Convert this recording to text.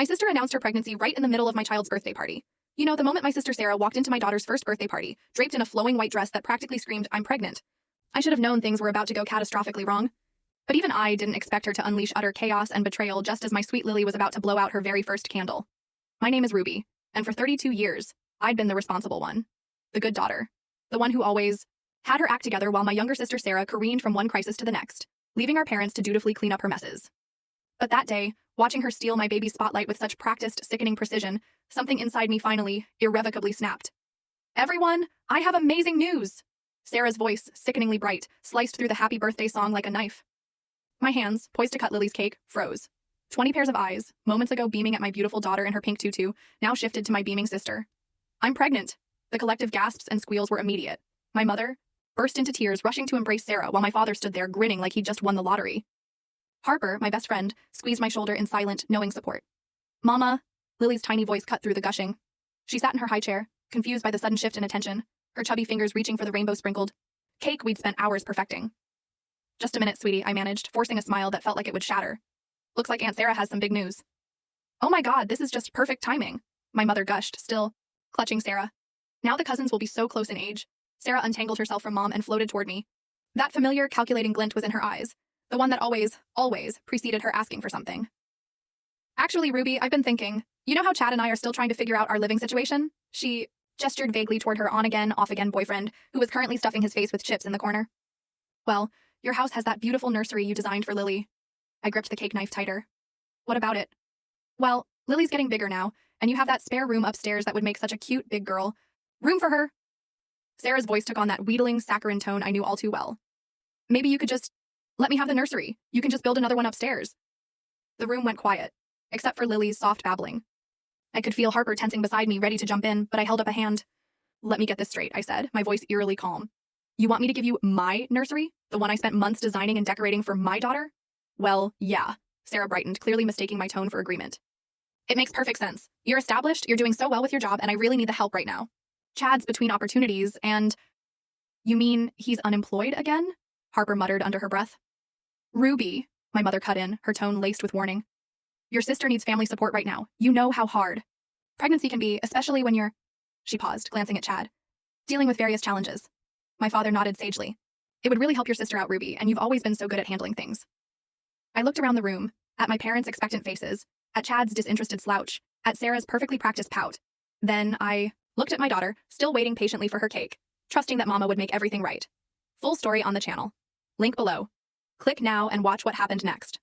My sister announced her pregnancy right in the middle of my child's birthday party. You know, the moment my sister Sarah walked into my daughter's first birthday party, draped in a flowing white dress that practically screamed, "I'm pregnant." I should have known things were about to go catastrophically wrong. But even I didn't expect her to unleash utter chaos and betrayal just as my sweet Lily was about to blow out her very first candle. My name is Ruby, and for 32 years, I'd been the responsible one. The good daughter. The one who always had her act together while my younger sister Sarah careened from one crisis to the next, leaving our parents to dutifully clean up her messes. But that day, watching her steal my baby's spotlight with such practiced, sickening precision, something inside me finally, irrevocably snapped. "Everyone, I have amazing news!" Sarah's voice, sickeningly bright, sliced through the happy birthday song like a knife. My hands, poised to cut Lily's cake, froze. 20 pairs of eyes, moments ago beaming at my beautiful daughter in her pink tutu, now shifted to my beaming sister. "I'm pregnant!" The collective gasps and squeals were immediate. My mother burst into tears, rushing to embrace Sarah while my father stood there grinning like he'd just won the lottery. Harper, my best friend, squeezed my shoulder in silent, knowing support. "Mama," Lily's tiny voice cut through the gushing. She sat in her high chair, confused by the sudden shift in attention, her chubby fingers reaching for the rainbow-sprinkled cake we'd spent hours perfecting. "Just a minute, sweetie," I managed, forcing a smile that felt like it would shatter. "Looks like Aunt Sarah has some big news." "Oh my God, this is just perfect timing," my mother gushed, still clutching Sarah. Now the cousins will be so close in age. Sarah untangled herself from Mom and floated toward me. That familiar, calculating glint was in her eyes, the one that always preceded her asking for something. "Actually, Ruby, I've been thinking. You know how Chad and I are still trying to figure out our living situation?" She gestured vaguely toward her on-again, off-again boyfriend, who was currently stuffing his face with chips in the corner. "Well, your house has that beautiful nursery you designed for Lily." I gripped the cake knife tighter. "What about it?" "Well, Lily's getting bigger now, and you have that spare room upstairs that would make such a cute big girl. Room for her." Sarah's voice took on that wheedling, saccharine tone I knew all too well. "Maybe you could just let me have the nursery. You can just build another one upstairs." The room went quiet, except for Lily's soft babbling. I could feel Harper tensing beside me, ready to jump in, but I held up a hand. "Let me get this straight," I said, my voice eerily calm. "You want me to give you my nursery? The one I spent months designing and decorating for my daughter?" "Well, yeah." Sarah brightened, clearly mistaking my tone for agreement. "It makes perfect sense. You're established, you're doing so well with your job, and I really need the help right now. Chad's between opportunities, and—" "You mean he's unemployed again?" Harper muttered under her breath. "Ruby," my mother cut in, her tone laced with warning. "Your sister needs family support right now. You know how hard pregnancy can be, especially when you're—" She paused, glancing at Chad. "Dealing with various challenges." My father nodded sagely. "It would really help your sister out, Ruby, and you've always been so good at handling things." I looked around the room, at my parents' expectant faces, at Chad's disinterested slouch, at Sarah's perfectly practiced pout. Then I looked at my daughter, still waiting patiently for her cake, trusting that Mama would make everything right. Full story on the channel. Link below. Click now and watch what happened next.